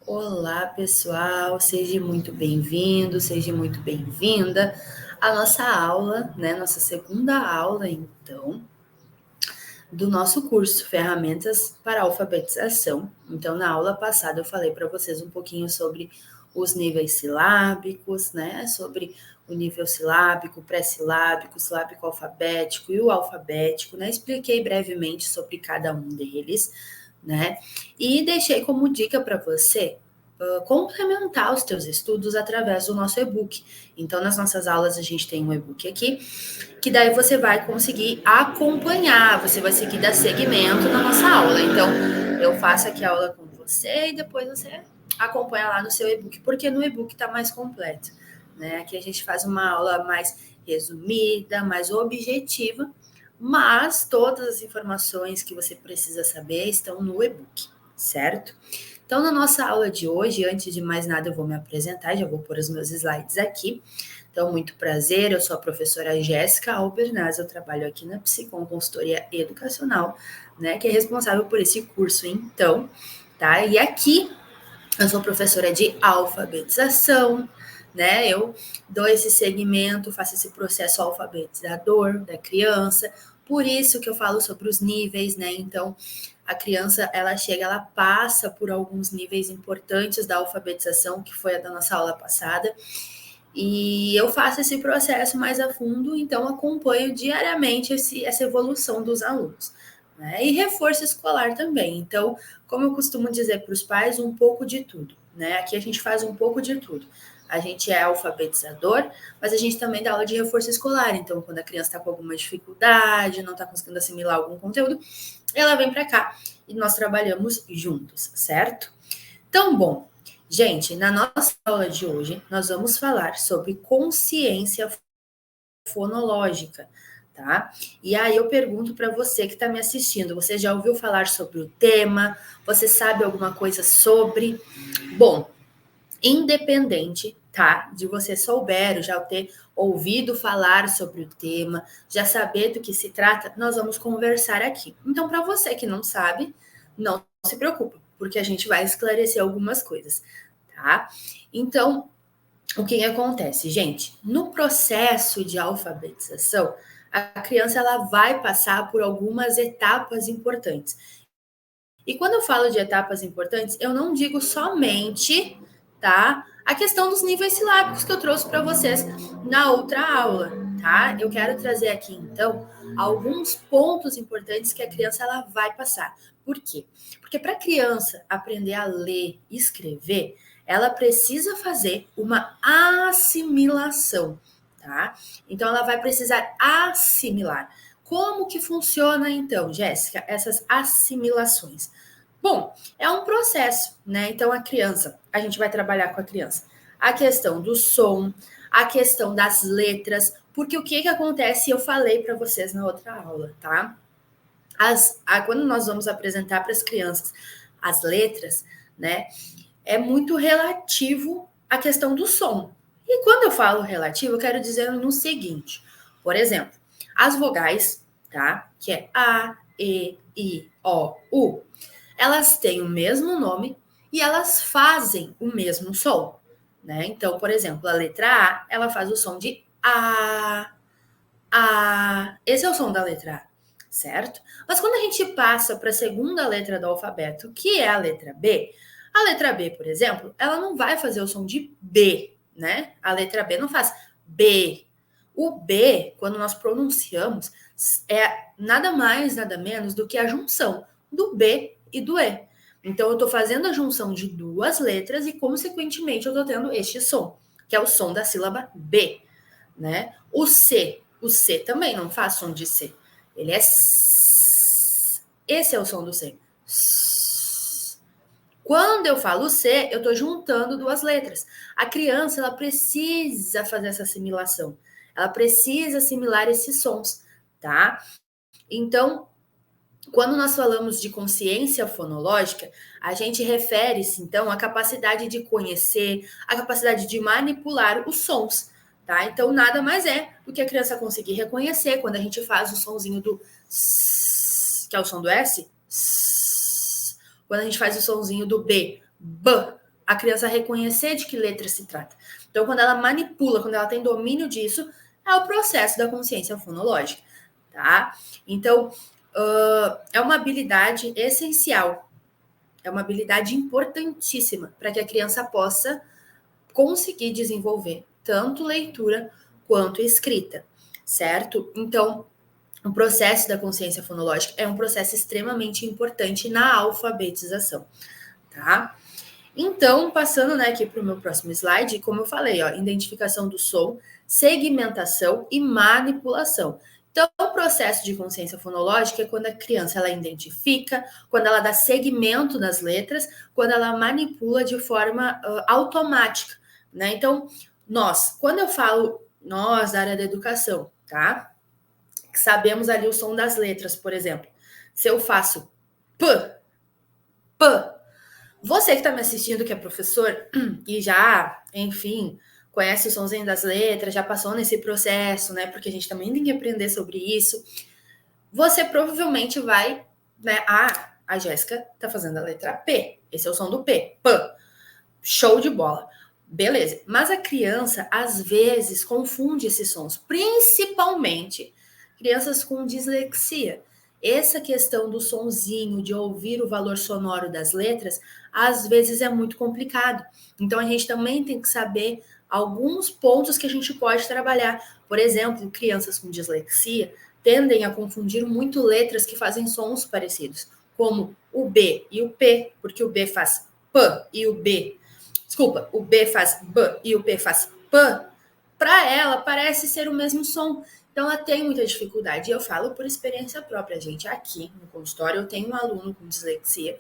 Olá, pessoal, seja muito bem-vindo, seja muito bem-vinda à nossa aula, né? Nossa segunda aula, então, do nosso curso Ferramentas para Alfabetização. Então, na aula passada eu falei para vocês um pouquinho sobre os níveis silábicos, né? Sobre o nível silábico, pré-silábico, silábico alfabético e o alfabético, né? Expliquei brevemente sobre cada um deles, né? E deixei como dica para você complementar os teus estudos através do nosso e-book. Então, nas nossas aulas, a gente tem um e-book aqui, que daí você vai conseguir acompanhar, você vai seguir dar segmento na nossa aula. Então, eu faço aqui a aula com você e depois você acompanha lá no seu e-book, porque no e-book está mais completo. Né? Aqui a gente faz uma aula mais resumida, mais objetiva, mas todas as informações que você precisa saber estão no e-book, certo? Então, na nossa aula de hoje, antes de mais nada, eu vou me apresentar, já vou pôr os meus slides aqui. Então, muito prazer, eu sou a professora Jéssica Albernaz, eu trabalho aqui na Psicom Consultoria Educacional, né, que é responsável por esse curso, então, tá? E aqui eu sou professora de alfabetização, né? Eu dou esse segmento, faço esse processo alfabetizador da criança, por isso que eu falo sobre os níveis, né? Então, a criança, ela chega, ela passa por alguns níveis importantes da alfabetização, que foi a da nossa aula passada, e eu faço esse processo mais a fundo, então acompanho diariamente essa evolução dos alunos. Né? E reforço escolar também. Então, como eu costumo dizer para os pais, um pouco de tudo. Né? Aqui a gente faz um pouco de tudo. A gente é alfabetizador, mas a gente também dá aula de reforço escolar. Então, quando a criança está com alguma dificuldade, não está conseguindo assimilar algum conteúdo, ela vem para cá e nós trabalhamos juntos, certo? Então, bom, gente, na nossa aula de hoje, nós vamos falar sobre consciência fonológica, tá? E aí eu pergunto para você que está me assistindo, você já ouviu falar sobre o tema? Você sabe alguma coisa sobre? Bom, independente, tá? De você souber, já ter ouvido falar sobre o tema, já saber do que se trata, nós vamos conversar aqui. Então, para você que não sabe, não se preocupe, porque a gente vai esclarecer algumas coisas, tá? Então, o que acontece, gente? No processo de alfabetização, a criança ela vai passar por algumas etapas importantes. E quando eu falo de etapas importantes, eu não digo somente, tá? A questão dos níveis silábicos que eu trouxe para vocês na outra aula, tá? Eu quero trazer aqui então alguns pontos importantes que a criança ela vai passar. Por quê? Porque para a criança aprender a ler e escrever, ela precisa fazer uma assimilação, tá? Então ela vai precisar assimilar. Como que funciona então, Jéssica, essas assimilações? Bom, é um processo, né? Então a gente vai trabalhar com a criança. A questão do som, a questão das letras, porque o que que acontece? Eu falei para vocês na outra aula, tá? Quando nós vamos apresentar para as crianças as letras, né? É muito relativo à questão do som. E quando eu falo relativo, eu quero dizer no seguinte: por exemplo, as vogais, tá? Que é A, E, I, O, U, elas têm o mesmo nome e elas fazem o mesmo som, né? Então, por exemplo, a letra A, ela faz o som de A. Esse é o som da letra A, certo? Mas quando a gente passa para a segunda letra do alfabeto, que é a letra B, por exemplo, ela não vai fazer o som de B, né? A letra B não faz B. O B, quando nós pronunciamos, é nada mais, nada menos do que a junção do B e do E. Então, eu estou fazendo a junção de duas letras e, consequentemente, eu estou tendo este som, que é o som da sílaba B, né? O C também não faz som de C. Ele é S. Esse é o som do C. S. Quando eu falo C, eu estou juntando duas letras. A criança, ela precisa fazer essa assimilação. Ela precisa assimilar esses sons, tá? Então, quando nós falamos de consciência fonológica, a gente refere-se, então, à capacidade de conhecer, à capacidade de manipular os sons, tá? Então, nada mais é do que a criança conseguir reconhecer quando a gente faz o sonzinho do que é o som do S, quando a gente faz o sonzinho do B, B, a criança reconhecer de que letra se trata. Então, quando ela manipula, quando ela tem domínio disso, é o processo da consciência fonológica, tá? Então, é uma habilidade essencial, é uma habilidade importantíssima para que a criança possa conseguir desenvolver tanto leitura quanto escrita, certo? Então, o processo da consciência fonológica é um processo extremamente importante na alfabetização, tá? Então, passando, né, aqui para o meu próximo slide, como eu falei, ó, identificação do som, segmentação e manipulação. Então, o processo de consciência fonológica é quando a criança ela identifica, quando ela dá segmento nas letras, quando ela manipula de forma automática, né? Então, quando eu falo nós da área da educação, tá? Sabemos ali o som das letras, por exemplo. Se eu faço P, P, você que está me assistindo, que é professor, e já, enfim, conhece o somzinho das letras, já passou nesse processo, né? Porque a gente também tem que aprender sobre isso. Você provavelmente vai, né? A Jéssica tá fazendo a letra P. Esse é o som do P. P. Show de bola. Beleza. Mas a criança, às vezes, confunde esses sons, principalmente crianças com dislexia. Essa questão do sonzinho, de ouvir o valor sonoro das letras, às vezes é muito complicado. Então, a gente também tem que saber alguns pontos que a gente pode trabalhar. Por exemplo, crianças com dislexia tendem a confundir muito letras que fazem sons parecidos, como o B e o P, porque o B faz P e o B... Desculpa, o B faz B e o P faz P. Para ela, parece ser o mesmo som. Então, ela tem muita dificuldade. E eu falo por experiência própria, gente. Aqui no consultório, eu tenho um aluno com dislexia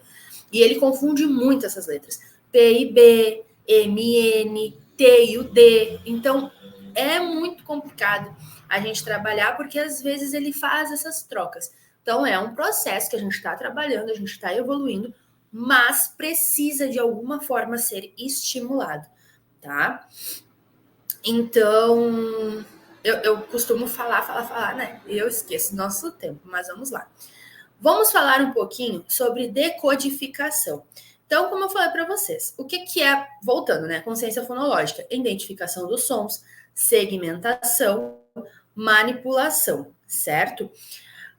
e ele confunde muito essas letras. P e B, M e N, T e o D. Então, é muito complicado a gente trabalhar porque, às vezes, ele faz essas trocas. Então, é um processo que a gente está trabalhando, a gente está evoluindo, mas precisa, de alguma forma, ser estimulado, tá? Então, eu costumo falar, né? E eu esqueço nosso tempo, mas vamos lá. Vamos falar um pouquinho sobre decodificação. Então, como eu falei para vocês, o que é, voltando, né? Consciência fonológica, identificação dos sons, segmentação, manipulação, certo?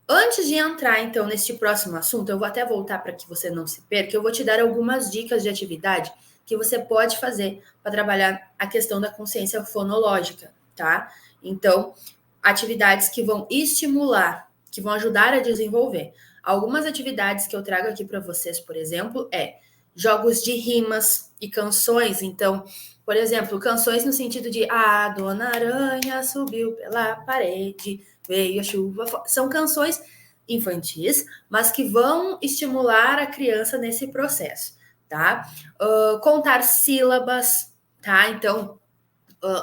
Antes de entrar, então, neste próximo assunto, eu vou até voltar para que você não se perca, eu vou te dar algumas dicas de atividade que você pode fazer para trabalhar a questão da consciência fonológica, tá? Então, atividades que vão estimular, que vão ajudar a desenvolver. Algumas atividades que eu trago aqui para vocês, por exemplo, jogos de rimas e canções. Então, por exemplo, canções no sentido de a Dona Aranha subiu pela parede, veio a chuva. São canções infantis, mas que vão estimular a criança nesse processo, tá? Contar sílabas, tá? Então,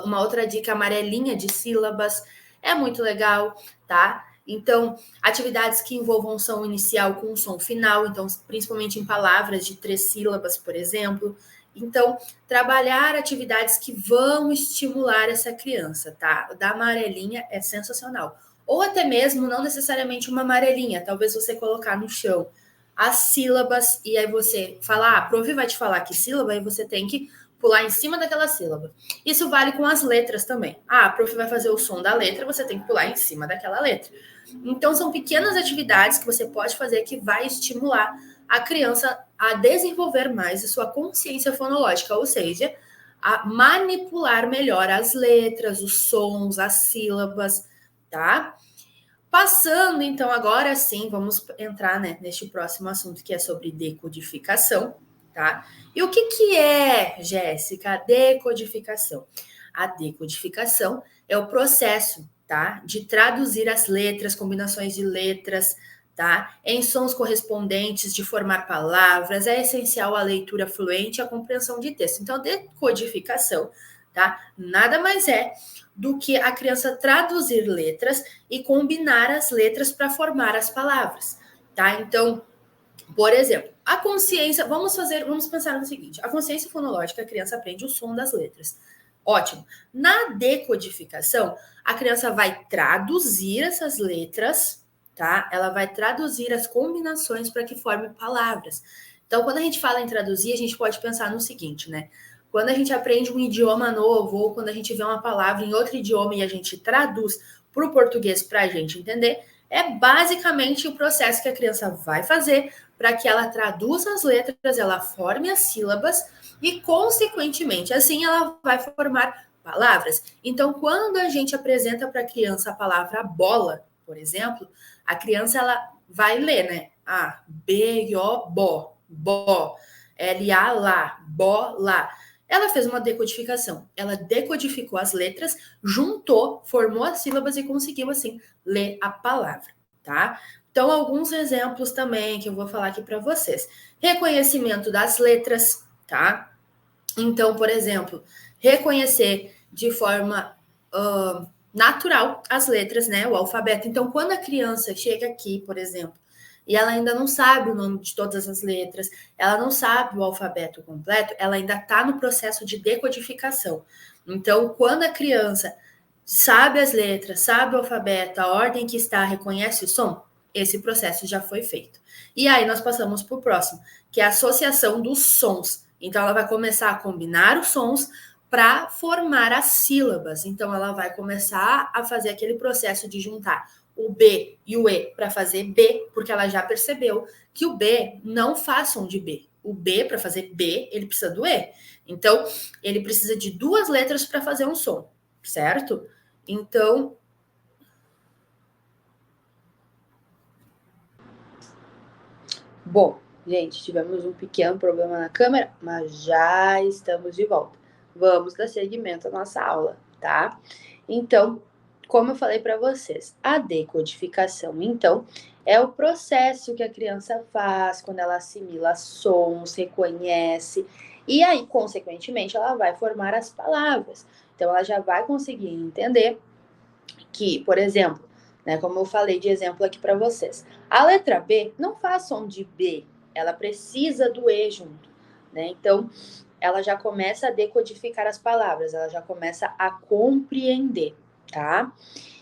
uma outra dica amarelinha de sílabas é muito legal, tá? Então, atividades que envolvam som inicial com som final, então, principalmente em palavras de 3 sílabas, por exemplo. Então, trabalhar atividades que vão estimular essa criança, tá? O da amarelinha é sensacional. Ou até mesmo, não necessariamente uma amarelinha, talvez você colocar no chão as sílabas e aí você falar, a prof vai te falar que sílaba, e você tem que pular em cima daquela sílaba. Isso vale com as letras também. A prof vai fazer o som da letra, você tem que pular em cima daquela letra. Então, são pequenas atividades que você pode fazer que vai estimular a criança a desenvolver mais a sua consciência fonológica, ou seja, a manipular melhor as letras, os sons, as sílabas, tá? Passando, então, agora sim, vamos entrar, né, neste próximo assunto que é sobre decodificação, tá? E o que é, Jéssica, decodificação? A decodificação é o processo, tá, de traduzir as letras, combinações de letras, tá, em sons correspondentes, de formar palavras, é essencial a leitura fluente e a compreensão de texto. Então, a decodificação, tá, nada mais é do que a criança traduzir letras e combinar as letras para formar as palavras, tá? Então, por exemplo, a consciência, vamos pensar no seguinte: a consciência fonológica, a criança aprende o som das letras. Ótimo. Na decodificação, a criança vai traduzir essas letras, tá? Ela vai traduzir as combinações para que forme palavras. Então, quando a gente fala em traduzir, a gente pode pensar no seguinte, né? Quando a gente aprende um idioma novo ou quando a gente vê uma palavra em outro idioma e a gente traduz para o português para a gente entender, é basicamente o processo que a criança vai fazer para que ela traduza as letras, ela forme as sílabas e, consequentemente, assim ela vai formar palavras. Então, quando a gente apresenta para a criança a palavra bola, por exemplo, a criança ela vai ler, né? A, B, O, bo, bo, L, A, lá, bola. Ela fez uma decodificação. Ela decodificou as letras, juntou, formou as sílabas e conseguiu, assim, ler a palavra, tá? Então, alguns exemplos também que eu vou falar aqui para vocês. Reconhecimento das letras, tá? Então, por exemplo, reconhecer de forma natural as letras, né? O alfabeto. Então, quando a criança chega aqui, por exemplo, e ela ainda não sabe o nome de todas as letras, ela não sabe o alfabeto completo, ela ainda está no processo de decodificação. Então, quando a criança sabe as letras, sabe o alfabeto, a ordem que está, reconhece o som, esse processo já foi feito. E aí nós passamos para o próximo, que é a associação dos sons. Então, ela vai começar a combinar os sons para formar as sílabas. Então, ela vai começar a fazer aquele processo de juntar o B e o E para fazer B, porque ela já percebeu que o B não faz som de B. O B, para fazer B, ele precisa do E. Então, ele precisa de duas letras para fazer um som, certo? Então, bom, gente, tivemos um pequeno problema na câmera, mas já estamos de volta. Vamos dar seguimento à nossa aula, tá? Então, como eu falei para vocês, a decodificação, então, é o processo que a criança faz quando ela assimila sons, reconhece, e aí, consequentemente, ela vai formar as palavras. Então, ela já vai conseguir entender que, por exemplo, né, como eu falei de exemplo aqui para vocês, a letra B não faz som de B, ela precisa do E junto, né? Então, ela já começa a decodificar as palavras, ela já começa a compreender, tá?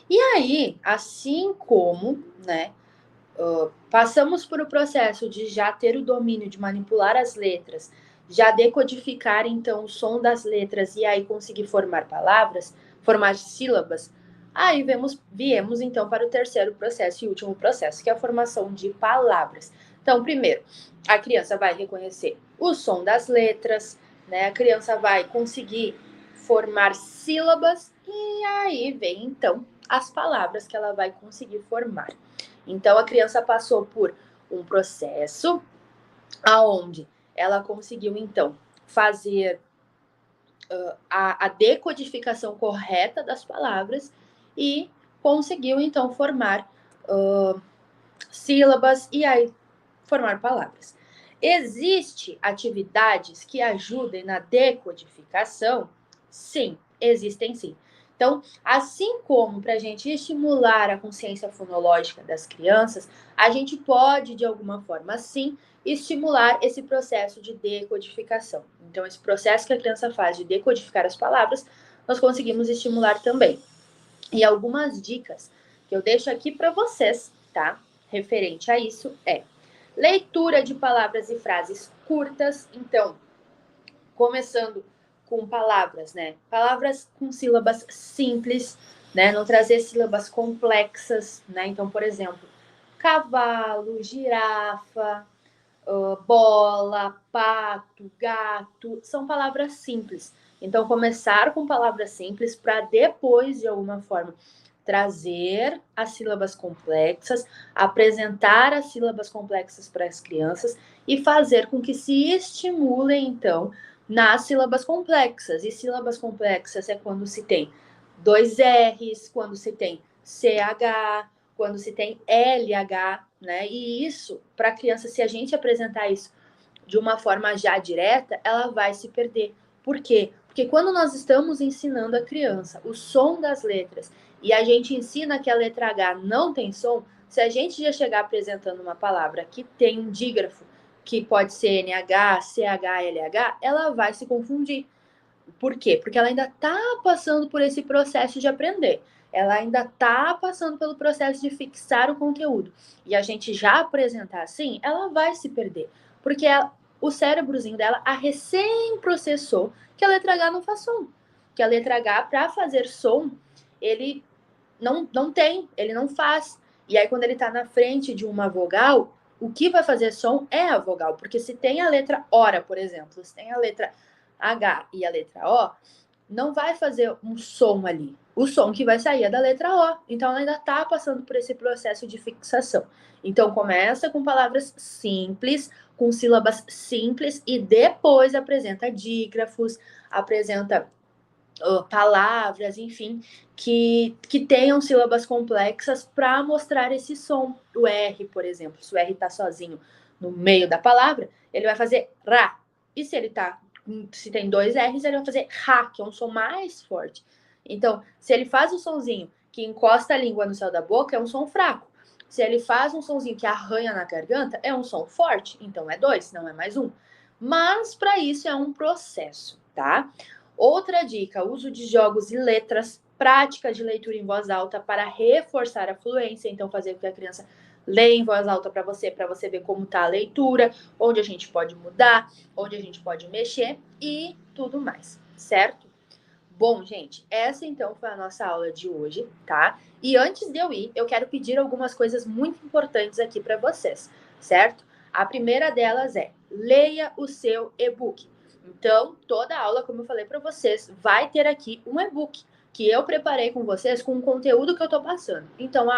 E aí, assim como, né, passamos por o processo de já ter o domínio de manipular as letras, já decodificar então o som das letras e aí conseguir formar palavras, formar sílabas, aí viemos então para o terceiro processo e último processo, que é a formação de palavras. Então, primeiro, a criança vai reconhecer o som das letras, né? A criança vai conseguir formar sílabas e aí vem então as palavras que ela vai conseguir formar. Então, a criança passou por um processo aonde ela conseguiu, então, fazer a decodificação correta das palavras e conseguiu, então, formar sílabas e aí formar palavras. Existem atividades que ajudem na decodificação? Sim, existem sim. Então, assim como para a gente estimular a consciência fonológica das crianças, a gente pode, de alguma forma, sim, estimular esse processo de decodificação. Então, esse processo que a criança faz de decodificar as palavras, nós conseguimos estimular também. E algumas dicas que eu deixo aqui para vocês, tá? Referente a isso é leitura de palavras e frases curtas. Então, começando com palavras, né? Palavras com sílabas simples, né? Não trazer sílabas complexas, né? Então, por exemplo, cavalo, girafa, bola, pato, gato, são palavras simples. Então, começar com palavras simples para depois, de alguma forma, trazer as sílabas complexas, apresentar as sílabas complexas para as crianças e fazer com que se estimulem, então, nas sílabas complexas. E sílabas complexas é quando se tem dois R's, quando se tem CH, quando se tem LH, né? E isso, para a criança, se a gente apresentar isso de uma forma já direta, ela vai se perder. Por quê? Porque quando nós estamos ensinando a criança o som das letras e a gente ensina que a letra H não tem som, se a gente já chegar apresentando uma palavra que tem um dígrafo, que pode ser NH, CH, LH, ela vai se confundir. Por quê? Porque ela ainda está passando por esse processo de aprender. Ela ainda está passando pelo processo de fixar o conteúdo. E a gente já apresentar assim, ela vai se perder. Porque o cérebrozinho dela a recém processou que a letra H não faz som. Que a letra H, para fazer som, ele ele não faz. E aí, quando ele está na frente de uma vogal, o que vai fazer som é a vogal. Porque se tem a letra hora, por exemplo, se tem a letra H e a letra O, não vai fazer um som ali. O som que vai sair é da letra O. Então, ela ainda está passando por esse processo de fixação. Então, começa com palavras simples, com sílabas simples, e depois apresenta dígrafos, apresenta palavras, enfim, que tenham sílabas complexas para mostrar esse som. O R, por exemplo, se o R está sozinho no meio da palavra, ele vai fazer ra. E se tem dois R's, ele vai fazer ra, que é um som mais forte. Então, se ele faz o sonzinho que encosta a língua no céu da boca, é um som fraco. Se ele faz um sonzinho que arranha na garganta, é um som forte. Então, é 2, não é mais 1. Mas, para isso, é um processo, tá? Outra dica, uso de jogos e letras, prática de leitura em voz alta para reforçar a fluência, então fazer com que a criança leia em voz alta para você ver como está a leitura, onde a gente pode mudar, onde a gente pode mexer e tudo mais, certo? Bom, gente, essa então foi a nossa aula de hoje, tá? E antes de eu ir, eu quero pedir algumas coisas muito importantes aqui para vocês, certo? A primeira delas é: leia o seu e-book. Então, toda aula, como eu falei para vocês, vai ter aqui um e-book que eu preparei com vocês com o conteúdo que eu estou passando. Então,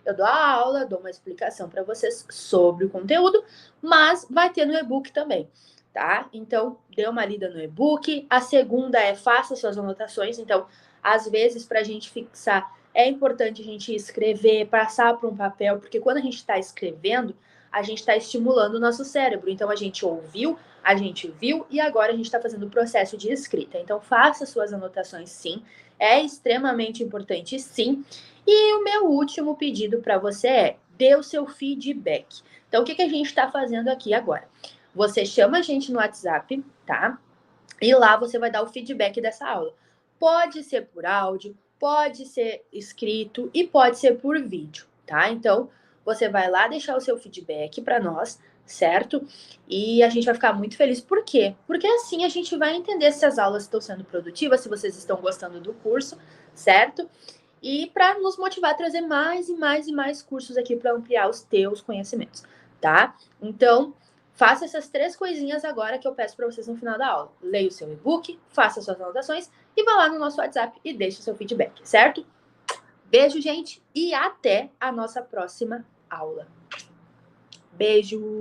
eu dou a aula, dou uma explicação para vocês sobre o conteúdo, mas vai ter no e-book também, tá? Então, dê uma lida no e-book. A segunda é: faça suas anotações. Então, às vezes, para a gente fixar, é importante a gente escrever, passar para um papel, porque quando a gente está escrevendo, a gente está estimulando o nosso cérebro. Então, a gente ouviu, a gente viu e agora a gente está fazendo o processo de escrita. Então, faça suas anotações, sim. É extremamente importante, sim. E o meu último pedido para você é: dê o seu feedback. Então, o que a gente está fazendo aqui agora? Você chama a gente no WhatsApp, tá? E lá você vai dar o feedback dessa aula. Pode ser por áudio, pode ser escrito e pode ser por vídeo, tá? Então, você vai lá deixar o seu feedback para nós, certo? E a gente vai ficar muito feliz. Por quê? Porque assim a gente vai entender se as aulas estão sendo produtivas, se vocês estão gostando do curso, certo? E para nos motivar a trazer mais e mais e mais cursos aqui para ampliar os teus conhecimentos, tá? Então, faça essas 3 coisinhas agora que eu peço para vocês no final da aula. Leia o seu e-book, faça suas anotações e vá lá no nosso WhatsApp e deixe o seu feedback, certo? Beijo, gente, e até a nossa próxima aula. Beijo!